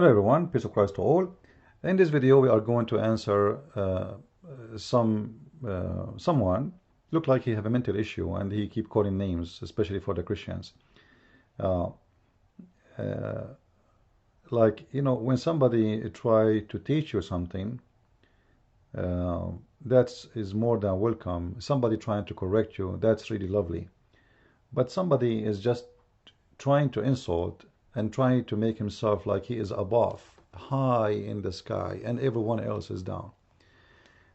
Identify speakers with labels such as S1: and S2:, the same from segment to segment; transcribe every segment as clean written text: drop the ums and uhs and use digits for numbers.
S1: Hello everyone, peace of Christ to all. In this video we are going to answer someone look like he have a mental issue and he keep calling names, especially for the Christians. Uh, uh, like, you know, when somebody try to teach you something, that is more than welcome. Somebody trying to correct you, that's really lovely. But somebody is just trying to insult and trying to make himself like he is above, high in the sky, and everyone else is down.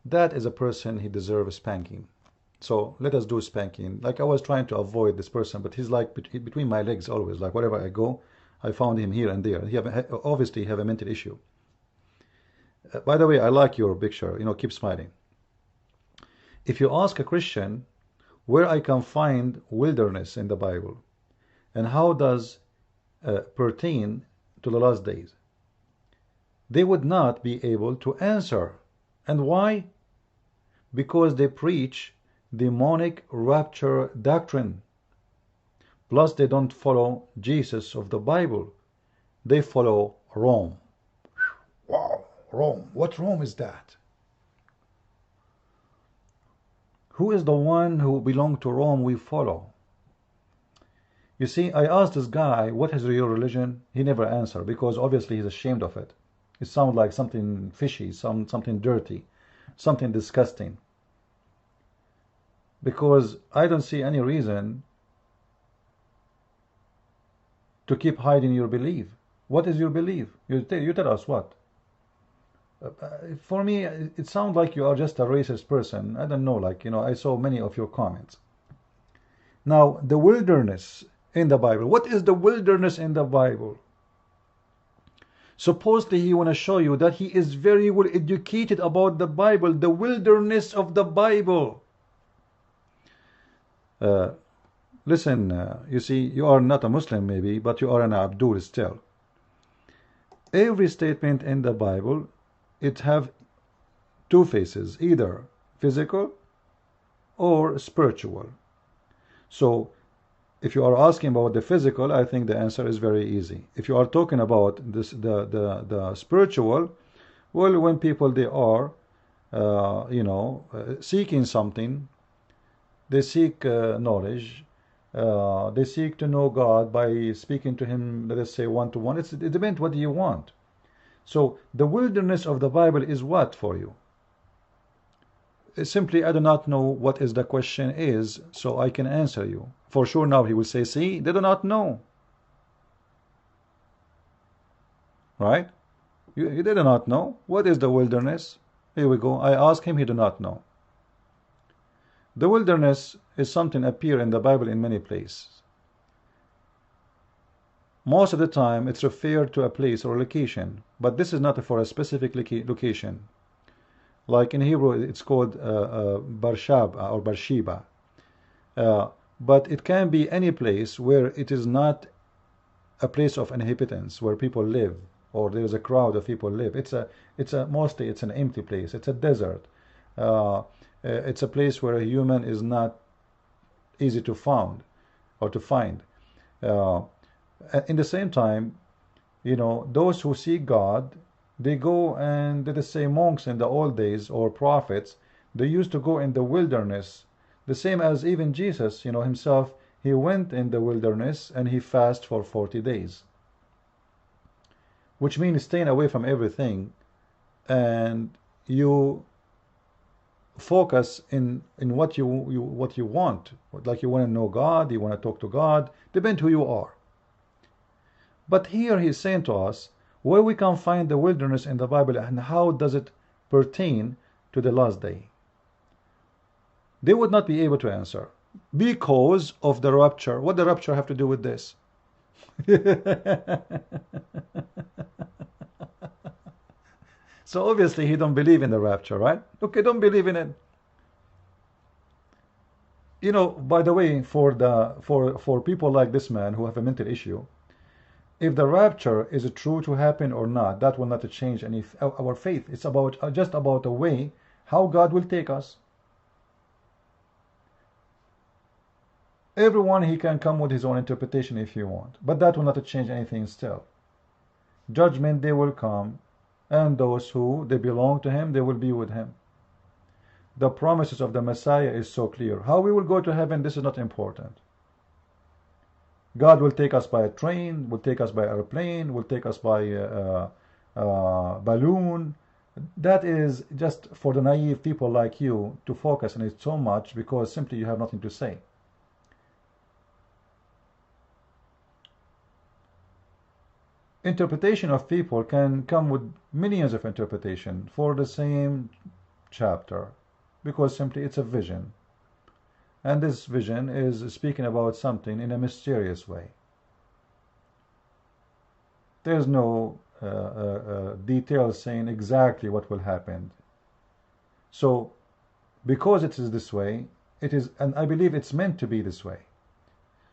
S1: That is a person, he deserves spanking. So let us do spanking. Like, I was trying to avoid this person, but he's like between my legs always. Like wherever I go, I found him here and there. He obviously have a mental issue. By the way, I like your picture. You know, keep smiling. If you ask a Christian where I can find wilderness in the Bible, and how does pertain to the last days, they would not be able to answer. And why? Because they preach demonic rapture doctrine. Plus they don't follow Jesus of the Bible. They follow Rome. Wow, Rome. What Rome is that? Who is the one who belonged to Rome we follow? You see, I asked this guy, what is your religion? He never answered, because obviously he's ashamed of it. It sounds like something fishy, something dirty, something disgusting. Because I don't see any reason to keep hiding your belief. What is your belief? You tell us what. For me, it sounds like you are just a racist person. I don't know, like, you know, I saw many of your comments. Now, the wilderness in the Bible. What is the wilderness in the Bible? Supposedly he want to show you that he is very well educated about the Bible, the wilderness of the Bible. Listen, you see, you are not a Muslim maybe, but you are an Abdul still. Every statement in the Bible, it have two faces, either physical or spiritual. So if you are asking about the physical, I think the answer is very easy. If you are talking about this, the spiritual, well, when people they are, seeking something, they seek knowledge. They seek to know God by speaking to Him. Let us say one-to-one. It depends what you want. So the wilderness of the Bible is what for you? Simply, I do not know what is the question is, so I can answer you. For sure now he will say, see, they do not know. Right? You did not know. What is the wilderness? Here we go. I ask him, he do not know. The wilderness is something appear in the Bible in many places. Most of the time it's referred to a place or location, but this is not for a specific location. Like in Hebrew, it's called Barshaba or Barshiba. But it can be any place where it is not a place of inhabitants, where people live, or there's a crowd of people live. Mostly it's an empty place. It's a desert. It's a place where a human is not easy to found or to find. In the same time, you know, those who seek God, they go, and let us say monks in the old days or prophets, they used to go in the wilderness, the same as even Jesus, you know, himself, he went in the wilderness and he fasted for 40 days, which means staying away from everything, and you focus in what you want. Like, you want to know God, you want to talk to God, depend who you are. But here he's saying to us where we can find the wilderness in the Bible and how does it pertain to the last day. They would not be able to answer because of the rapture. What the rapture have to do with this? So obviously he don't believe in the rapture, right? Okay, don't believe in it. You know, by the way, for people like this man who have a mental issue, if the rapture is true to happen or not, that will not change any our faith. It's about just about the way how God will take us. Everyone, he can come with his own interpretation if you want, but that will not change anything still. Judgment day will come, and those who they belong to him, they will be with him. The promises of the Messiah is so clear. How we will go to heaven, this is not important. God will take us by a train, will take us by airplane, will take us by balloon. That is just for the naive people like you to focus on it so much because simply you have nothing to say. Interpretation of people can come with millions of interpretation for the same chapter because simply it's a vision. And this vision is speaking about something in a mysterious way. There's no details saying exactly what will happen. So, because it is this way, it is, and I believe it's meant to be this way.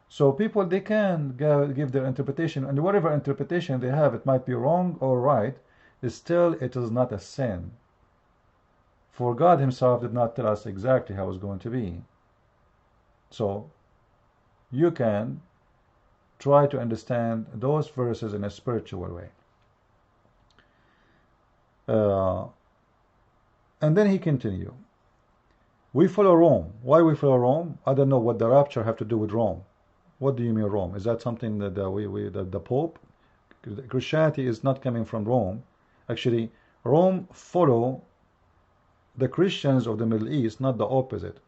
S1: So people, they can give their interpretation, and whatever interpretation they have, it might be wrong or right, still it is not a sin. For God himself did not tell us exactly how it's going to be. So, you can try to understand those verses in a spiritual way. And then he continued. We follow Rome. Why we follow Rome? I don't know what the rapture have to do with Rome. What do you mean Rome? Is that something that the Pope? Christianity is not coming from Rome. Actually, Rome follow the Christians of the Middle East, not the opposite.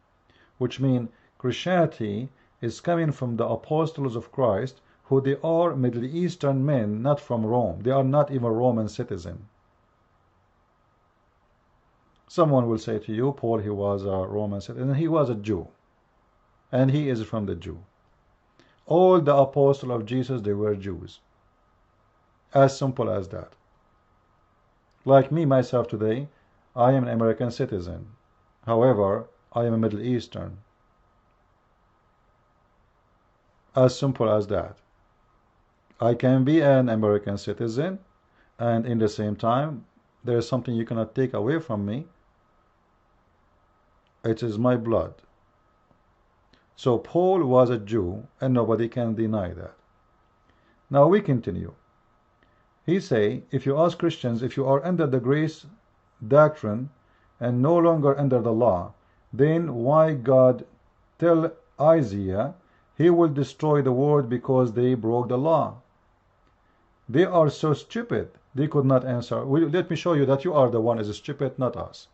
S1: Which means Christianity is coming from the apostles of Christ, who they are Middle Eastern men, not from Rome. They are not even Roman citizen. Someone will say to you, Paul, he was a Roman citizen. He was a Jew. And he is from the Jew. All the apostles of Jesus, they were Jews. As simple as that. Like me, myself today, I am an American citizen. However, I am a Middle Eastern. As simple as that. I can be an American citizen, and in the same time, there is something you cannot take away from me. It is my blood. So Paul was a Jew, and nobody can deny that. Now we continue. He say, if you ask Christians, if you are under the grace doctrine and no longer under the law, then why God tell Isaiah he will destroy the world because they broke the law? They are so stupid, they could not answer. Let me show you that you are the one is stupid, not us.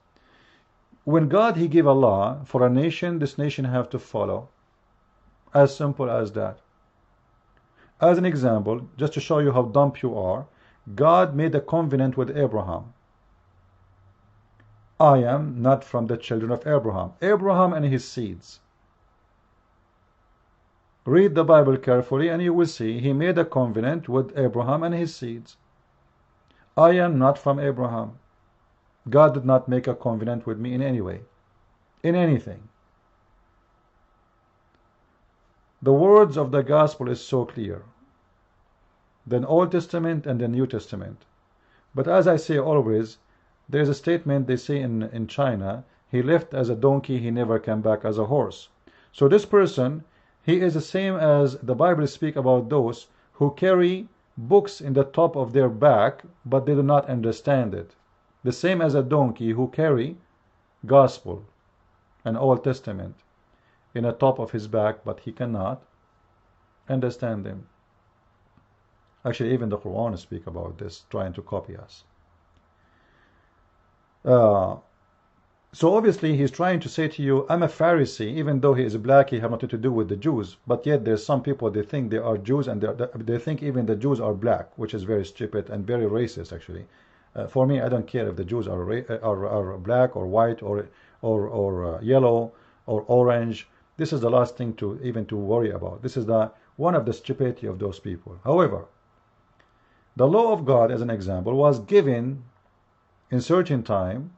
S1: When God he gave a law for a nation, this nation have to follow. As simple as that. As an example, just to show you how dumb you are, God made a covenant with Abraham. I am not from the children of Abraham. Abraham and his seeds. Read the Bible carefully and you will see he made a covenant with Abraham and his seeds. I am not from Abraham. God did not make a covenant with me in any way, in anything. The words of the gospel is so clear. The Old Testament and the New Testament. But as I say always, there is a statement they say in China, he left as a donkey, he never came back as a horse. So this person, he is the same as the Bible speak about those who carry books in the top of their back, but they do not understand it. The same as a donkey who carry gospel and Old Testament in the top of his back, but he cannot understand them. Actually, even the Qur'an speak about this, trying to copy us. So obviously he's trying to say to you, I'm a Pharisee, even though he is black, he have nothing to do with the Jews. But yet there's some people, they think they are Jews, and they think even the Jews are black, which is very stupid and very racist actually. For me, I don't care if the Jews are black or white or yellow or orange. This is the last thing to even to worry about. This is one of the stupidity of those people. However, the law of God, as an example, was given in certain time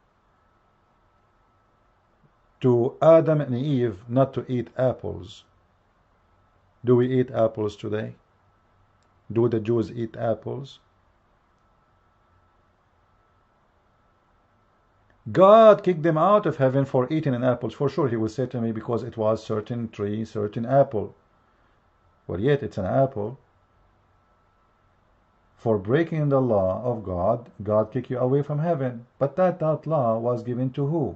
S1: to Adam and Eve not to eat apples. Do we eat apples today? Do the Jews eat apples? God kicked them out of heaven for eating an apple. For sure, he will say to me, because it was certain tree, certain apple. Well, yet it's an apple. For breaking the law of God, God kicked you away from heaven. But that law was given to who?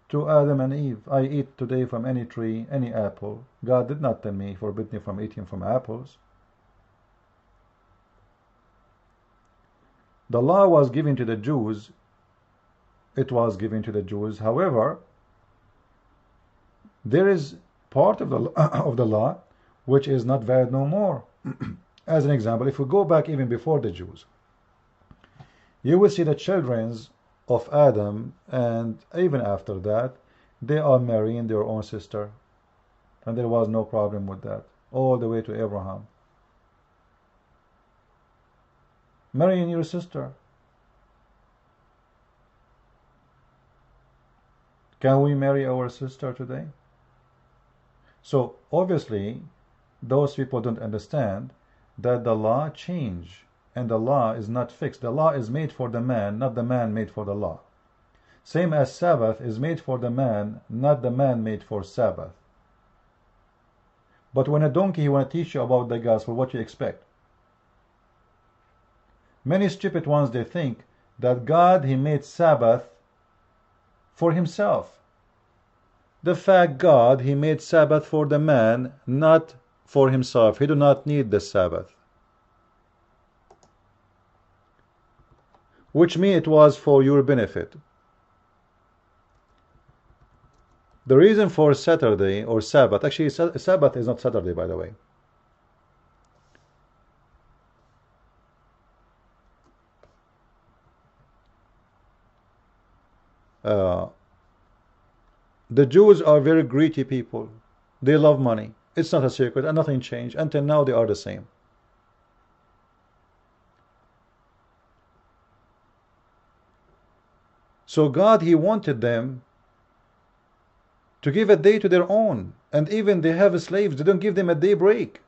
S1: To Adam and Eve. I eat today from any tree, any apple. God did not tell me, forbid me from eating from apples. The law was given to the Jews. It was given to the Jews. However, there is part of the of the law which is not valid no more. As an example, if we go back even before the Jews, you will see the children of Adam, and even after that, they are marrying their own sister, and there was no problem with that, all the way to Abraham. Marrying your sister. Can we marry our sister today? So obviously those people don't understand that the law changed, and the law is not fixed. The law is made for the man, not the man made for the law. Same as Sabbath is made for the man, not the man made for Sabbath. But when a donkey want to teach you about the gospel, what you expect? Many stupid ones, they think that God, he made Sabbath for himself. The fact God, he made Sabbath for the man, not for himself. He do not need the Sabbath. Which means it was for your benefit. The reason for Saturday or Sabbath, actually Sabbath is not Saturday, by the way. The Jews are very greedy people. They love money. It's not a secret, and nothing changed. Until now they are the same. So God, he wanted them to give a day to their own. And even they have slaves, they don't give them a day break.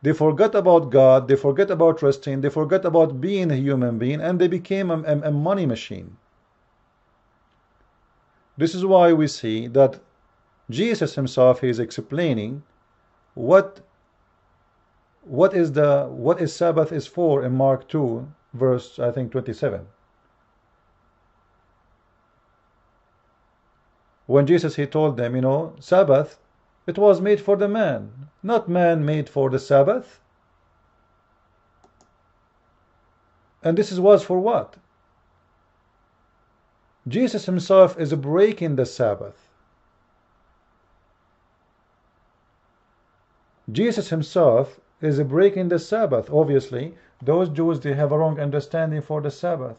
S1: They forgot about God, they forget about resting, they forgot about being a human being, and they became a money machine. This is why we see that Jesus himself is explaining what is Sabbath is for in Mark 2 verse I think 27. When Jesus, he told them, you know, Sabbath, it was made for the man, not man made for the Sabbath. And this was for what? Jesus himself is breaking the Sabbath. Jesus himself is breaking the Sabbath. Obviously, those Jews, they have a wrong understanding for the Sabbath.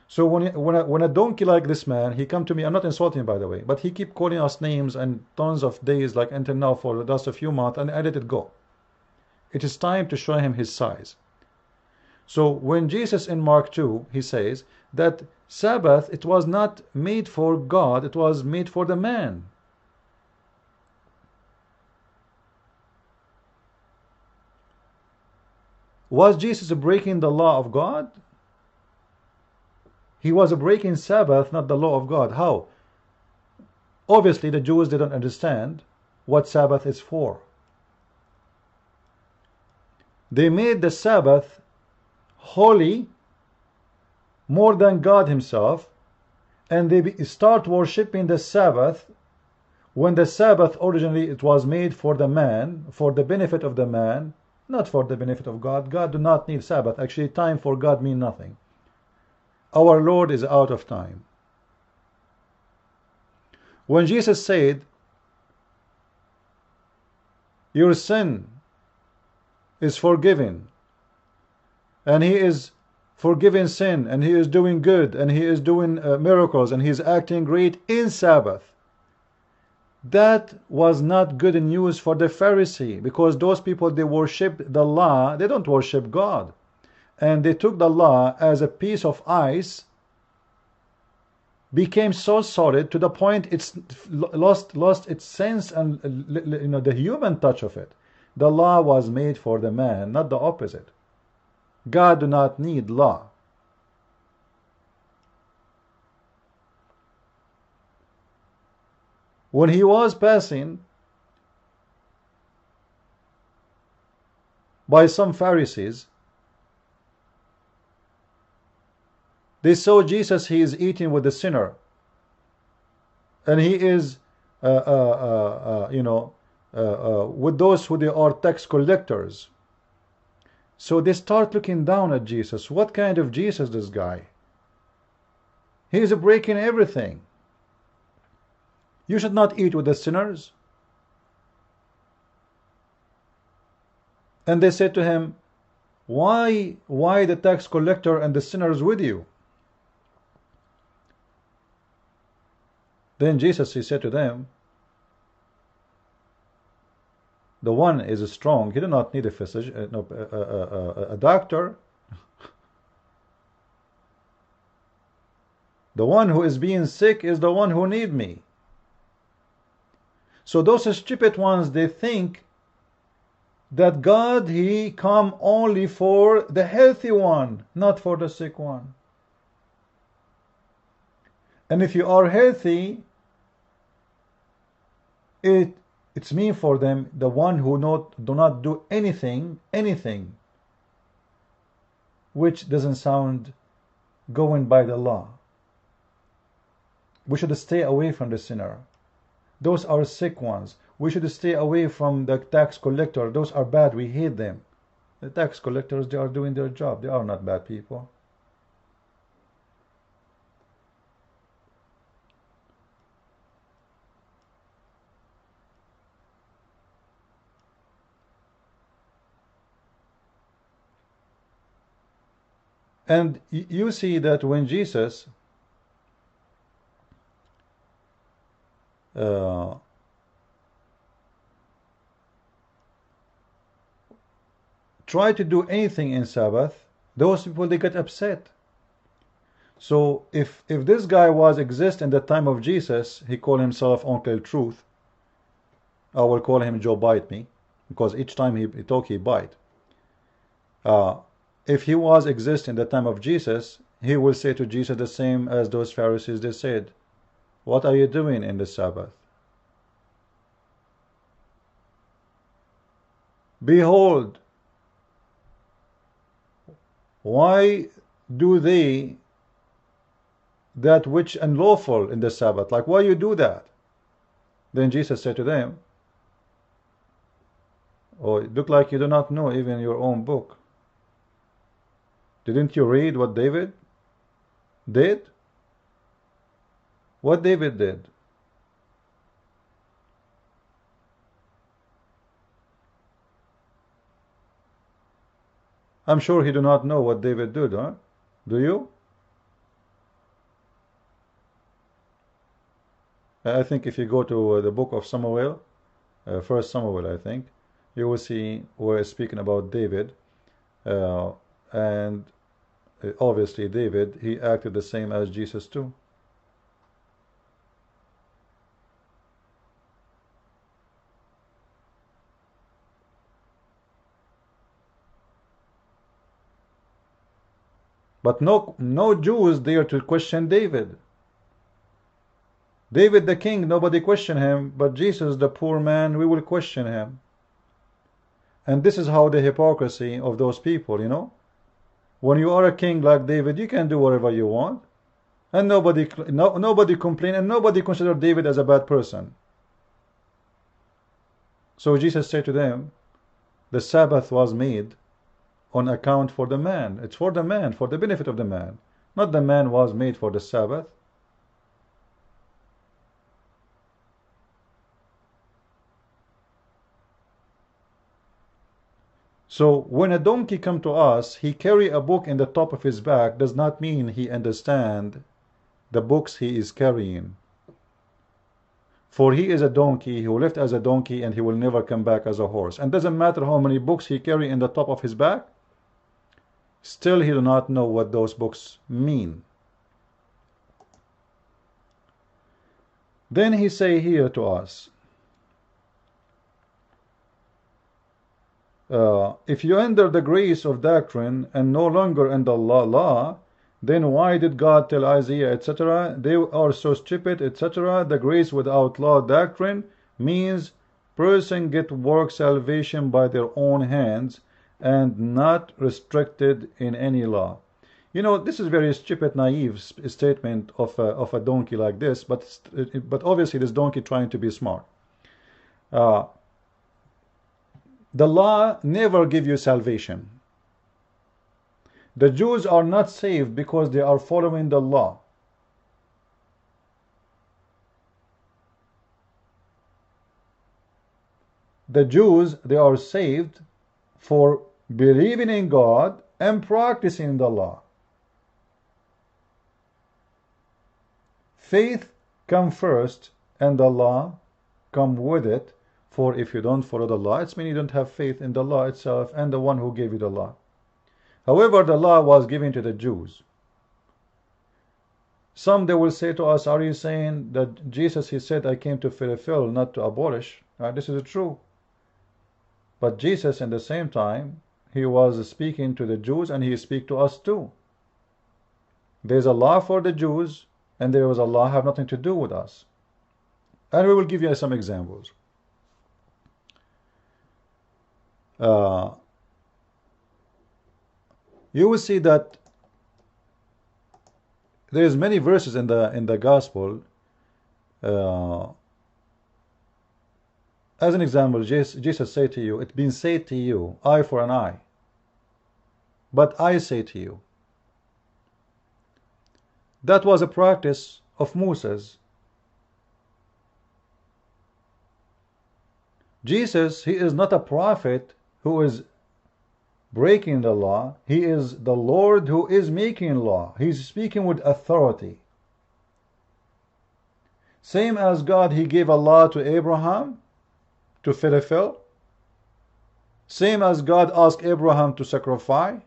S1: So when a donkey like this man, he come to me, I'm not insulting by the way, but he keep calling us names and tons of days, like until now for just a few months, and I let it go. It is time to show him his size. So when Jesus in Mark 2, he says that Sabbath, it was not made for God, it was made for the man. Was Jesus breaking the law of God? He was breaking Sabbath, not the law of God. How? Obviously the Jews didn't understand what Sabbath is for. They made the Sabbath holy more than God himself, and they start worshipping the Sabbath when the Sabbath originally it was made for the man, for the benefit of the man, not for the benefit of God. God do not need Sabbath. Actually, time for God means nothing. Our Lord is out of time. When Jesus said, your sin is forgiven, and he is forgiving sin, and he is doing good, and he is doing miracles, and he is acting great in Sabbath, that was not good news for the Pharisee, because those people, they worship the law, they don't worship God. And they took the law as a piece of ice, became so solid to the point it's lost its sense and the human touch of it. The law was made for the man, not the opposite. God do not need law. When he was passing, by some Pharisees. They saw Jesus, he is eating with the sinner, and he is with those who they are tax collectors. So they start looking down at Jesus. What kind of Jesus this guy? He is breaking everything. You should not eat with the sinners. And they said to him, why the tax collector and the sinners with you? Then Jesus, he said to them, the one is strong. He do not need a physician, a doctor. The one who is being sick is the one who need me. So those stupid ones, they think that God, he come only for the healthy one, not for the sick one. And if you are healthy, it's mean for them, the one who do not do anything which doesn't sound going by the law. We should stay away from the sinner. Those are sick ones. We should stay away from the tax collector. Those are bad. We hate them. The tax collectors, they are doing their job. They are not bad people. And you see that when Jesus try to do anything in Sabbath, those people, they get upset. So if this guy was exist in the time of Jesus, he called himself Uncle Truth. I will call him Joe Bite Me, because each time he talk, he bite. If he was exist in the time of Jesus, he will say to Jesus the same as those Pharisees. They said, what are you doing in the Sabbath? Behold, why do they that which unlawful in the Sabbath? Like, why you do that? Then Jesus said to them, oh, it look like you do not know even your own book. Didn't you read what David did? What David did? I'm sure he do not know what David did, huh? Do you? I think if you go to the book of Samuel, 1 Samuel, I think, you will see we're speaking about David, and obviously David, he acted the same as Jesus too. But no Jews dare to question David. David the king, nobody question him, but Jesus the poor man, we will question him. And this is how the hypocrisy of those people, you know. When you are a king like David, you can do whatever you want, and nobody complain, and nobody consider David as a bad person. So Jesus said to them, the Sabbath was made on account for the man. It's for the man, for the benefit of the man. Not the man was made for the Sabbath. So when a donkey come to us, he carry a book in the top of his back, does not mean he understand the books he is carrying. For he is a donkey, he will live as a donkey, and he will never come back as a horse. And doesn't matter how many books he carry in the top of his back, still he do not know what those books mean. Then he say here to us, if you enter the grace of doctrine and no longer in the law, then why did God tell Isaiah, etc., they are so stupid, etc.? The grace without law doctrine means person get work salvation by their own hands, and not restricted in any law. You know, this is very stupid, naive statement of a donkey like this, but obviously this donkey trying to be smart. The law never give you salvation. The Jews are not saved because they are following the law. The Jews, they are saved for believing in God and practicing the law. Faith comes first and the law come with it. For if you don't follow the law, it means you don't have faith in the law itself and the one who gave you the law. However, the law was given to the Jews. Some they will say to us, are you saying that Jesus, he said, I came to fulfill, not to abolish? This is true. But Jesus, in the same time, he was speaking to the Jews and he speaks to us too. There's a law for the Jews and there was a law have nothing to do with us. And we will give you some examples. You will see that there is many verses in the gospel. As an example, Jesus said to you, it's been said to you, eye for an eye. But I say to you. That was a practice of Moses. Jesus, he is not a prophet who is breaking the law. He is the Lord who is making law. He's speaking with authority. Same as God, he gave a law to Abraham to fulfill. Same as God asked Abraham to sacrifice.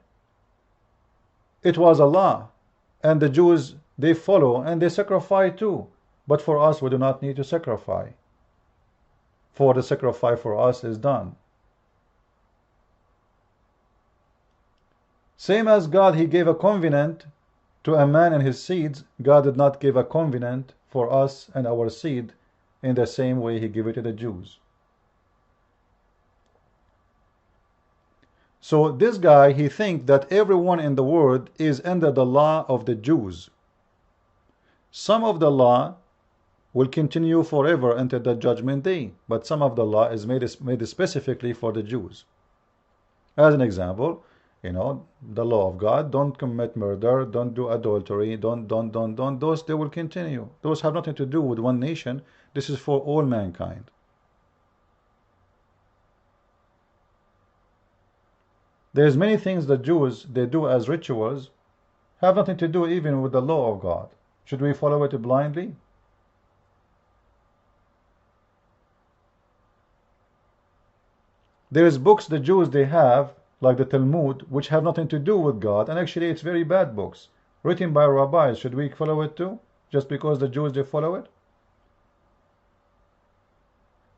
S1: It was a law. And the Jews, they follow and they sacrifice too. But for us, we do not need to sacrifice. For the sacrifice for us is done. Same as God, he gave a covenant to a man and his seeds. God did not give a covenant for us and our seed in the same way he gave it to the Jews. So this guy, he thinks that everyone in the world is under the law of the Jews. Some of the law will continue forever until the judgment day, but some of the law is made specifically for the Jews. As an example, you know, the law of God, don't commit murder, don't do adultery, don't, those they will continue. Those have nothing to do with one nation. This is for all mankind. There's many things the Jews, they do as rituals, have nothing to do even with the law of God. Should we follow it blindly? There's books the Jews, they have, like the Talmud, which have nothing to do with God, and actually it's very bad books, written by rabbis. Should we follow it too, just because the Jews, they follow it?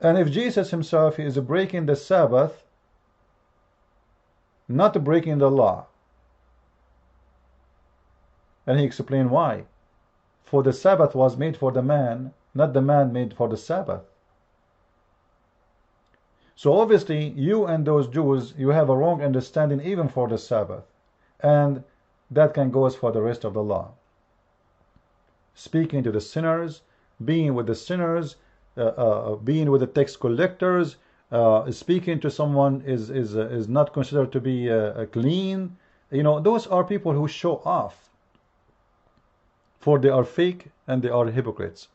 S1: And if Jesus himself is breaking the Sabbath, not breaking the law, and he explained why. For the Sabbath was made for the man, not the man made for the Sabbath. So obviously, you and those Jews, you have a wrong understanding even for the Sabbath. And that can go as for the rest of the law. Speaking to the sinners, being with the sinners, being with the tax collectors, speaking to someone is not considered to be clean. You know, those are people who show off. For they are fake and they are hypocrites.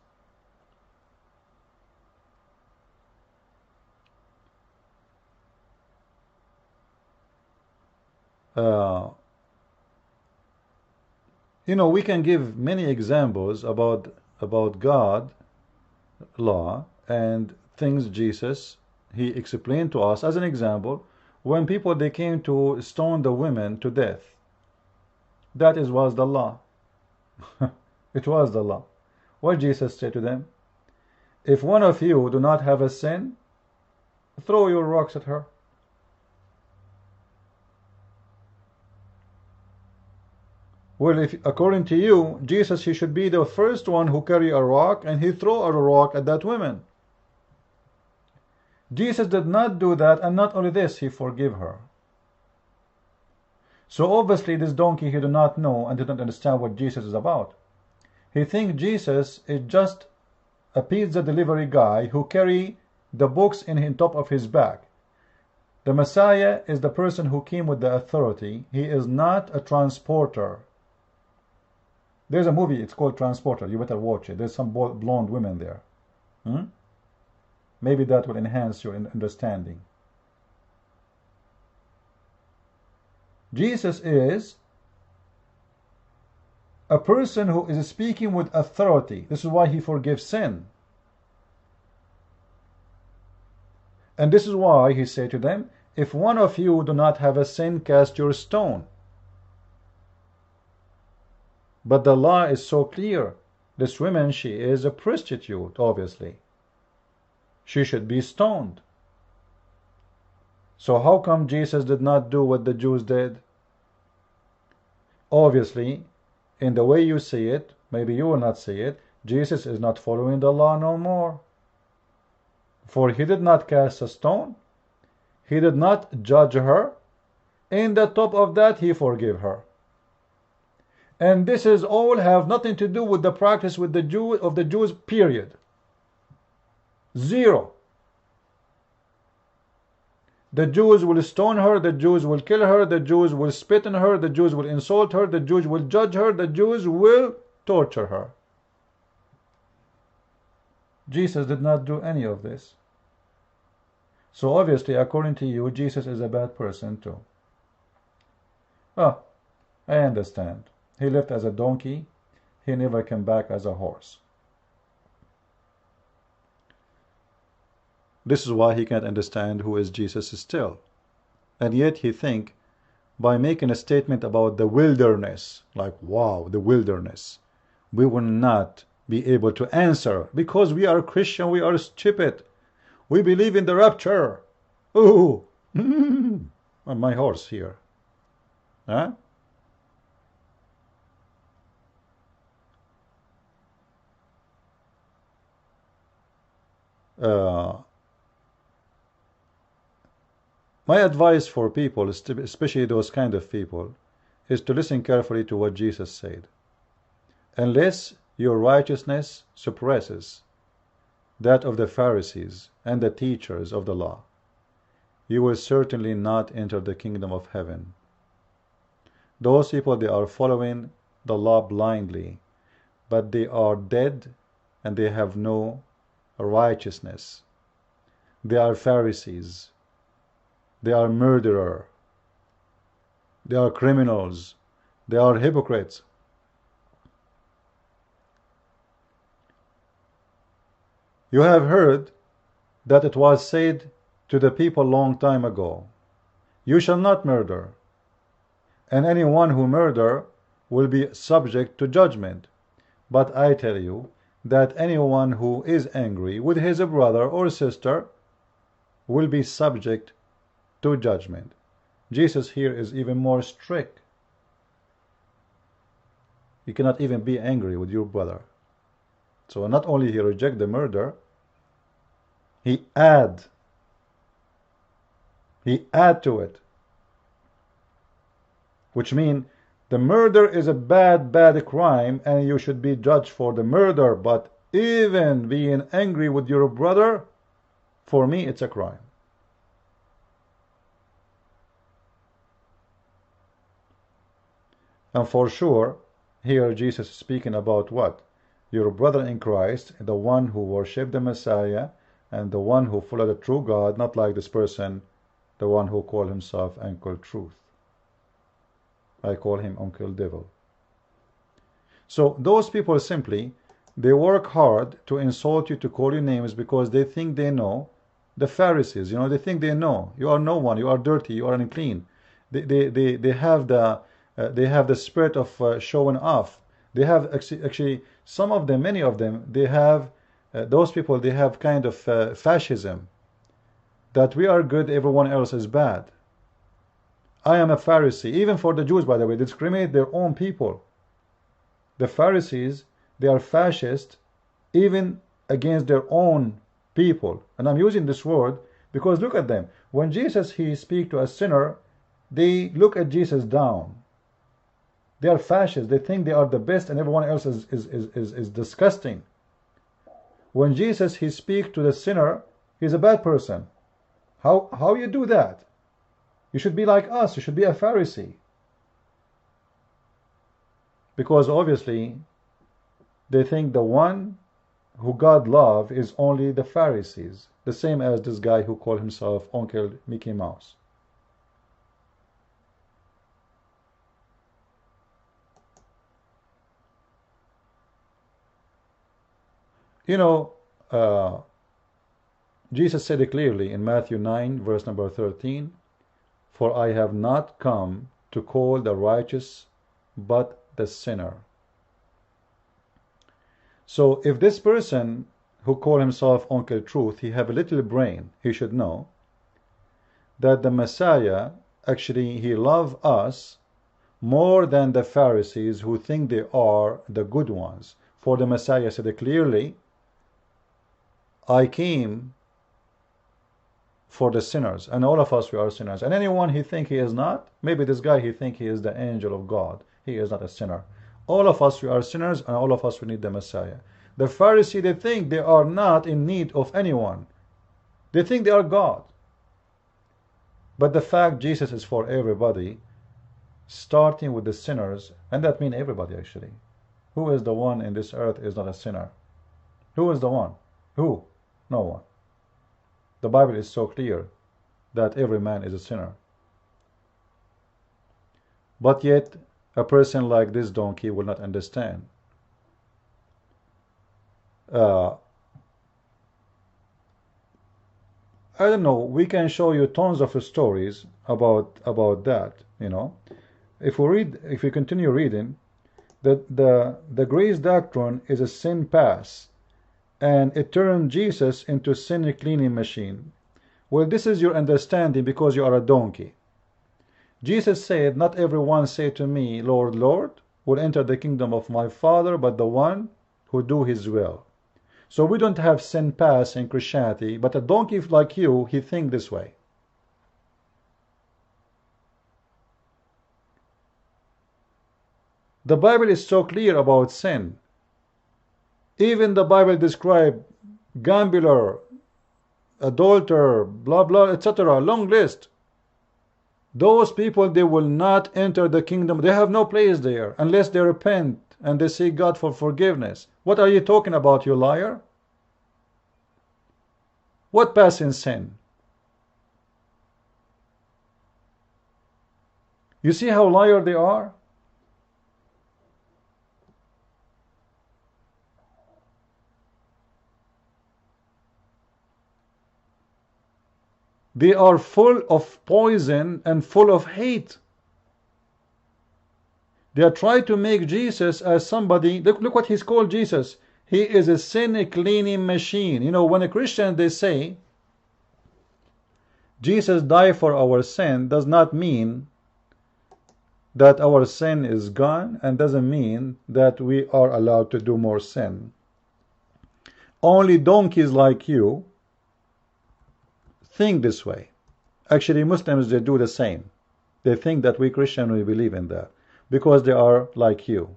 S1: You know, we can give many examples about God, law, and things Jesus, he explained to us. As an example, when people, they came to stone the women to death, that was the law. It was the law. What Jesus said to them? If one of you do not have a sin, throw your rocks at her. Well, if according to you, Jesus, he should be the first one who carry a rock and he throw a rock at that woman. Jesus did not do that, and not only this, he forgave her. So obviously this donkey, he do not know and did not understand what Jesus is about. He thinks Jesus is just a pizza delivery guy who carry the books in top of his back. The Messiah is the person who came with the authority. He is not a transporter. There's a movie, it's called Transporter. You better watch it. There's some blonde women there. Maybe that will enhance your understanding. Jesus is a person who is speaking with authority. This is why he forgives sin. And this is why he said to them, if one of you do not have a sin, cast your stone. But the law is so clear. This woman, she is a prostitute, obviously. She should be stoned. So how come Jesus did not do what the Jews did? Obviously, in the way you see it, maybe you will not see it, Jesus is not following the law no more. For he did not cast a stone. He did not judge her. In the top of that, he forgave her. And this is all have nothing to do with the practice with the Jews, period. Zero. The Jews will stone her, the Jews will kill her, the Jews will spit on her, the Jews will insult her, the Jews will judge her, the Jews will torture her. Jesus did not do any of this. So obviously, according to you, Jesus is a bad person too. Oh, I understand. He left as a donkey. He never came back as a horse. This is why he can't understand who is Jesus still. And yet he think by making a statement about the wilderness, like, wow, the wilderness, we will not be able to answer because we are Christian, we are stupid. We believe in the rapture. Ooh, my horse here. Huh? My advice for people, especially those kind of people, is to listen carefully to what Jesus said. Unless your righteousness suppresses that of the Pharisees and the teachers of the law, you will certainly not enter the kingdom of heaven. Those people, they are following the law blindly, but they are dead and they have no righteousness. They are Pharisees. They are murderers. They are criminals. They are hypocrites. You have heard that it was said to the people long time ago, you shall not murder, and anyone who murder will be subject to judgment. But I tell you that anyone who is angry with his brother or sister will be subject to judgment. Jesus here is even more strict. You cannot even be angry with your brother. So not only he reject the murder, he add to it, which means the murder is a bad crime and you should be judged for the murder, but even being angry with your brother, for me it's a crime. And for sure, here Jesus is speaking about what? Your brother in Christ, the one who worshiped the Messiah, and the one who followed the true God, not like this person, the one who called himself Uncle Truth. I call him Uncle Devil. So those people simply, they work hard to insult you, to call you names, because they think they know. The Pharisees, you know, they think they know. You are no one. You are dirty. You are unclean. They have the spirit of showing off. They have actually some of them, many of them, they have those people. They have kind of fascism, that we are good, everyone else is bad. I am a Pharisee. Even for the Jews, by the way, they discriminate their own people. The Pharisees, they are fascist even against their own people. And I'm using this word because look at them. When Jesus, he speak to a sinner, they look at Jesus down. They are fascists. They think they are the best and everyone else is disgusting. When Jesus, he speaks to the sinner, he's a bad person. How you do that? You should be like us. You should be a Pharisee. Because obviously they think the one who God loves is only the Pharisees. The same as this guy who called himself Uncle Mickey Mouse. You know, Jesus said it clearly in Matthew 9, verse number 13, "For I have not come to call the righteous, but the sinner." So if this person who called himself Uncle Truth, he have a little brain, he should know that the Messiah, actually, he loves us more than the Pharisees who think they are the good ones. For the Messiah said it clearly, "I came for the sinners," and all of us, we are sinners. And anyone he think he is not, maybe this guy he think he is the angel of God, he is not a sinner. All of us, we are sinners, and all of us, we need the Messiah. The Pharisee, they think they are not in need of anyone. They think they are God. But the fact Jesus is for everybody, starting with the sinners, and that means everybody actually. Who is the one in this earth is not a sinner? Who is the one? Who? No one. The Bible is so clear that every man is a sinner. But yet, a person like this donkey will not understand. I don't know, we can show you tons of stories about that, you know. If we continue reading, the grace doctrine is a sin pass, and it turned Jesus into sin cleaning machine. Well, this is your understanding because you are a donkey. Jesus said, "Not everyone say to me, Lord, Lord, will enter the kingdom of my Father, but the one who do his will." So we don't have sin pass in Christianity, but a donkey like you, he think this way. The Bible is so clear about sin. Even the Bible describes gambler, adulterer, blah blah, etc. Long list. Those people, they will not enter the kingdom. They have no place there unless they repent and they seek God for forgiveness. What are you talking about, you liar? What pass in sin? You see how liar they are? They are full of poison and full of hate. They are trying to make Jesus as somebody. Look what he's called Jesus. He is a sin cleaning machine. You know, when a Christian, they say Jesus died for our sin, does not mean that our sin is gone, and doesn't mean that we are allowed to do more sin. Only donkeys like you think this way. Actually, Muslims, they do the same. They think that we Christians, we believe in that because they are like you.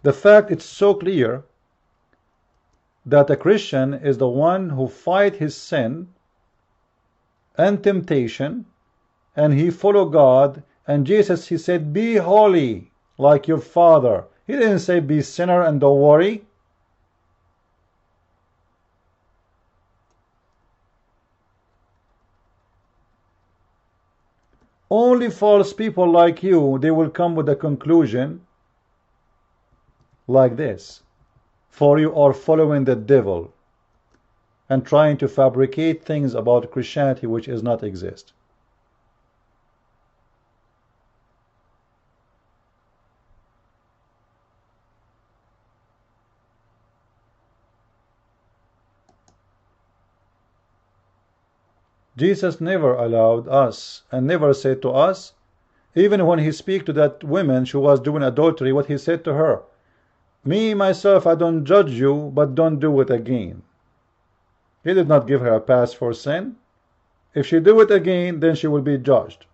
S1: The fact it's so clear that a Christian is the one who fight his sin and temptation, and he follow God. And Jesus, he said, "Be holy like your Father." He didn't say be sinner and don't worry. Only false people like you, they will come with a conclusion like this. For you are following the devil and trying to fabricate things about Christianity which does not exist. Jesus never allowed us and never said to us, even when he speak to that woman, she was doing adultery, what he said to her, "Me, myself, I don't judge you, but don't do it again." He did not give her a pass for sin. If she do it again, then she will be judged.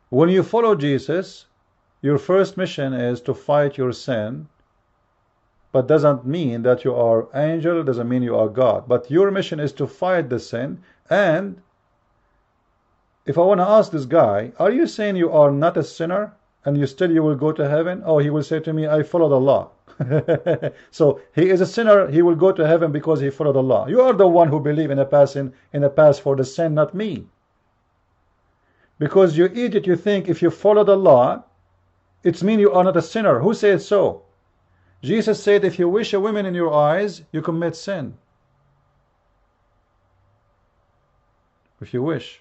S1: When you follow Jesus, your first mission is to fight your sin, but doesn't mean that you are angel, doesn't mean you are God. But your mission is to fight the sin. And if I want to ask this guy, are you saying you are not a sinner and you will go to heaven? Oh, he will say to me, I follow the law. So he is a sinner, he will go to heaven because he followed the law. You are the one who believe in a pass for the sin, not me. Because you idiot, you think if you follow the law, it means you are not a sinner. Who said so? Jesus said, if you wish a woman in your eyes, you commit sin. If you wish,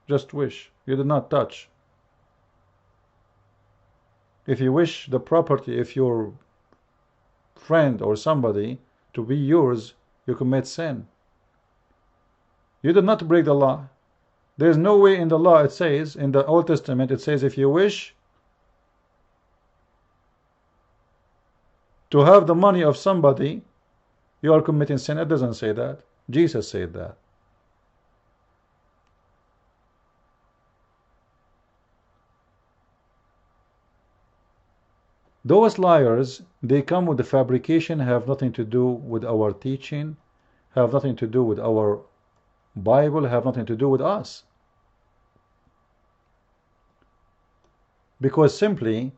S1: just wish. You did not touch. If you wish the property of your friend or somebody to be yours, you commit sin. You did not break the law. There is no way in the law, it says, in the Old Testament, it says if you wish to have the money of somebody, you are committing sin. It doesn't say that. Jesus said that. Those liars, they come with the fabrication, have nothing to do with our teaching, have nothing to do with our Bible, have nothing to do with us. Because simply,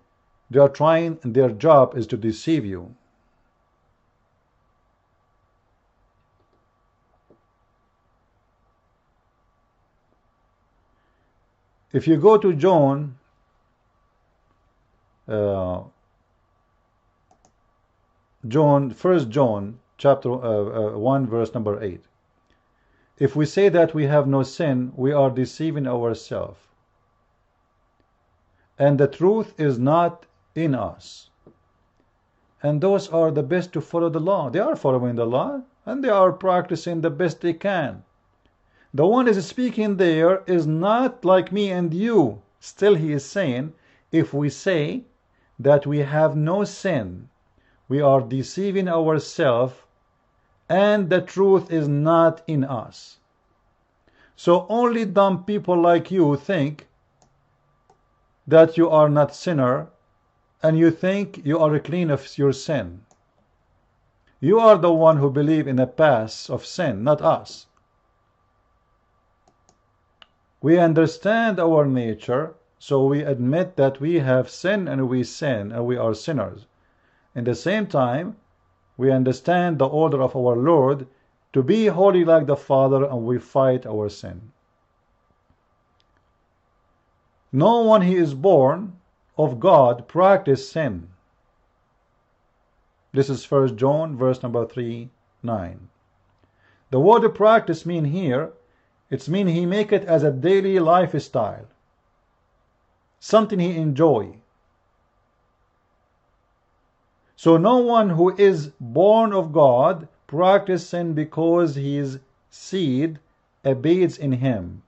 S1: they are trying, their job is to deceive you. If you go to John, First John chapter 1 verse number 8. If we say that we have no sin, we are deceiving ourselves, and the truth is not in us. And those are the best to follow the law. They are following the law, and they are practicing the best they can. The one is speaking there is not like me and you. Still he is saying, if we say that we have no sin, we are deceiving ourselves, and the truth is not in us. So only dumb people like you think that you are not sinner, and you think you are clean of your sin. You are the one who believe in a pass of sin, not us. We understand our nature, so we admit that we have sin and we sin and we are sinners. In the same time, we understand the order of our Lord to be holy like the Father, and we fight our sin. No one who is born of God practice sin. This is 1 John verse number 3:9. The word practice mean here, it's mean he make it as a daily lifestyle, something he enjoy. So no one who is born of God practice sin because his seed abides in him,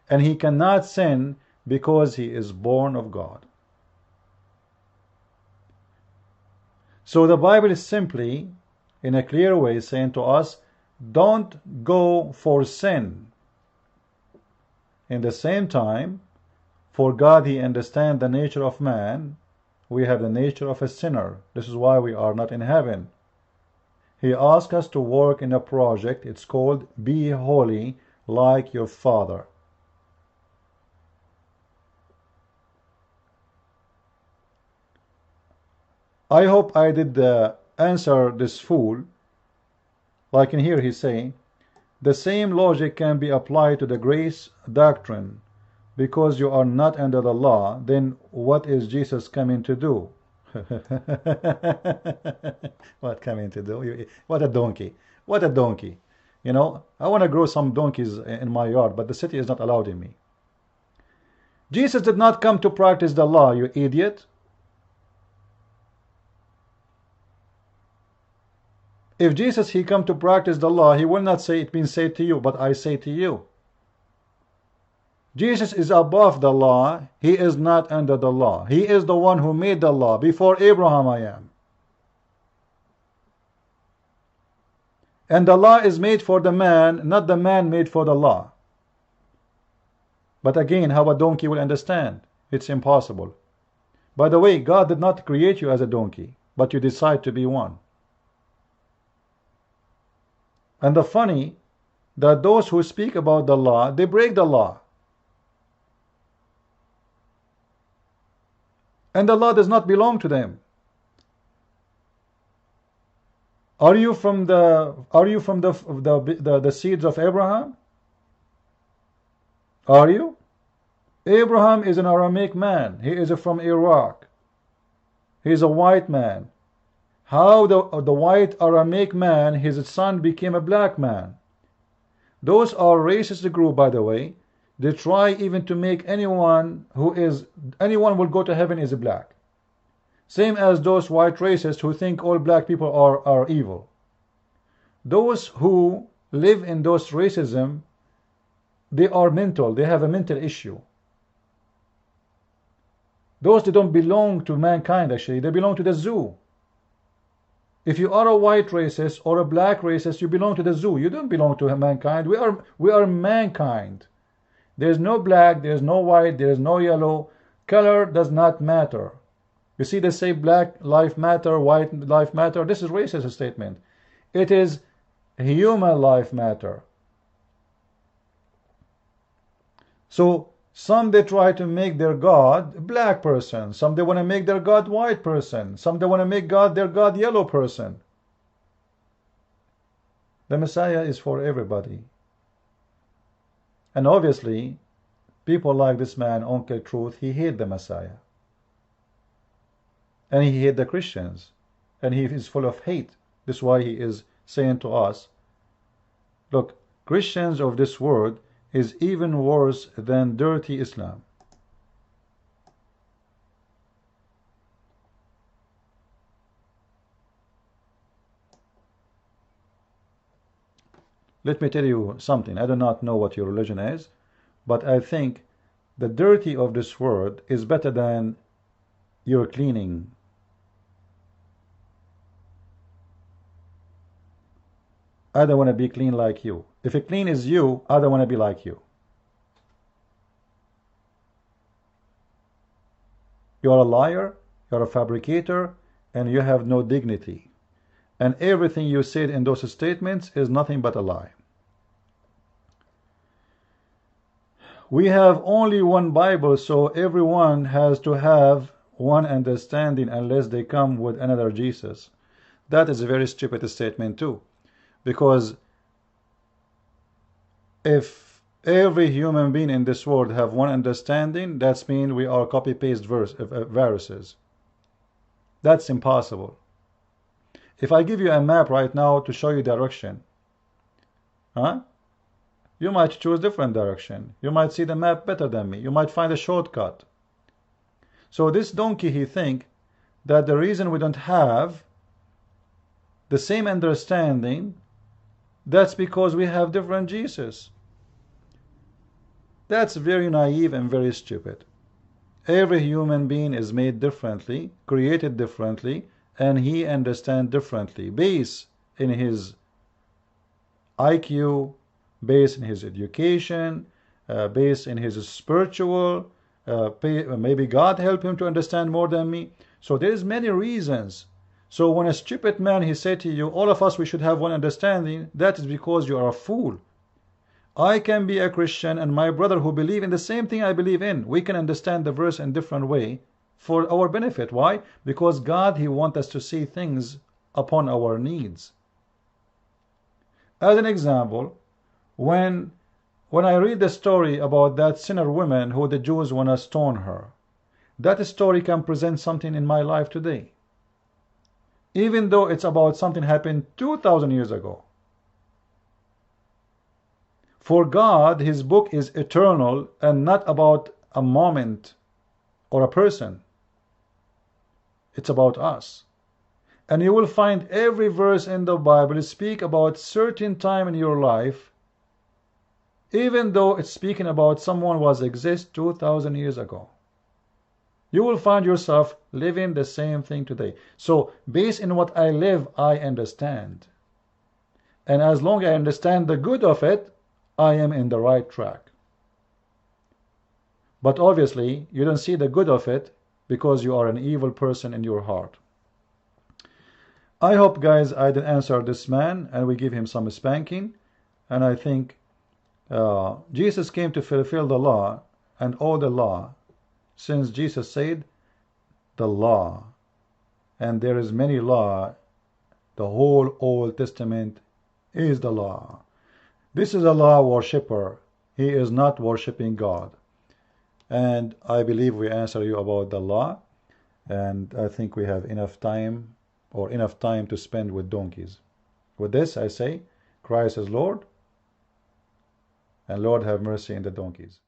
S1: and he cannot sin because he is born of God. So the Bible is simply, in a clear way, saying to us, don't go for sin. In the same time, for God he understands the nature of man. We have the nature of a sinner. This is why we are not in heaven. He asks us to work in a project. It's called Be Holy Like Your Father. I hope I did answer this fool. Like in here he's saying, the same logic can be applied to the grace doctrine. Because you are not under the law, then what is Jesus coming to do? What coming to do? What a donkey. What a donkey. You know, I want to grow some donkeys in my yard, but the city is not allowing me. Jesus did not come to practice the law, you idiot. If Jesus, he come to practice the law, he will not say it been said to you, but I say to you. Jesus is above the law. He is not under the law. He is the one who made the law. Before Abraham I am. And the law is made for the man, not the man made for the law. But again, how a donkey will understand? It's impossible. By the way, God did not create you as a donkey, but you decide to be one. And the funny, that those who speak about the law, they break the law. And the law does not belong to them. Are you from the seeds of Abraham? Are you? Abraham is an Aramaic man. He is from Iraq. He is a white man. How the white Aramaic man, his son, became a black man? Those are racist group, by the way. They try even to make anyone will go to heaven is a black. Same as those white racists who think all black people are evil. Those who live in those racism, they are mental. They have a mental issue. Those that don't belong to mankind, actually, they belong to the zoo. If you are a white racist or a black racist, you belong to the zoo. You don't belong to mankind. We are mankind. There's no black, there's no white, there's no yellow. Color does not matter. You see, they say black life matter, white life matter. This is racist statement. It is human life matter. So some they try to make their God a black person. Some they want to make their God white person. Some they want to make their God yellow person. The Messiah is for everybody. And obviously, people like this man, Uncle Truth, he hate the Messiah. And he hate the Christians. And he is full of hate. This is why he is saying to us, look, Christians of this world is even worse than dirty Islam. Let me tell you something. I do not know what your religion is, but I think the dirty of this world is better than your cleaning. I don't want to be clean like you. If it clean is you, I don't want to be like you. You are a liar, you are a fabricator, and you have no dignity. And everything you said in those statements is nothing but a lie. We have only one Bible, so everyone has to have one understanding unless they come with another Jesus. That is a very stupid statement too. Because if every human being in this world have one understanding, that means we are copy-paste viruses. That's impossible. If I give you a map right now to show you direction, you might choose different direction. You might see the map better than me. You might find a shortcut. So this donkey, he think that the reason we don't have the same understanding, that's because we have different Jesus. That's very naive and very stupid. Every human being is made differently, created differently, and he understands differently, based in his IQ, based in his education, based in his spiritual, maybe God helped him to understand more than me. So there is many reasons. So when a stupid man, he said to you, all of us, we should have one understanding, that is because you are a fool. I can be a Christian and my brother who believe in the same thing I believe in, we can understand the verse in different way for our benefit. Why? Because God, he wants us to see things upon our needs. As an example, when I read the story about that sinner woman who the Jews want to stone her, that story can present something in my life today. Even though it's about something happened 2,000 years ago. For God, his book is eternal and not about a moment or a person. It's about us. And you will find every verse in the Bible speak about certain time in your life, even though it's speaking about someone was exist 2,000 years ago. You will find yourself living the same thing today. So based on what I live, I understand. And as long as I understand the good of it, I am in the right track. But obviously, you don't see the good of it because you are an evil person in your heart. I hope, guys, I did answer this man and we give him some spanking. And I think Jesus came to fulfill the law and all the law, since Jesus said the law. And there is many law. The whole Old Testament is the law. This is a law worshipper. He is not worshiping God. And I believe we answer you about the law. And I think we have enough time to spend with donkeys. With this, I say, Christ is Lord, and Lord have mercy on the donkeys.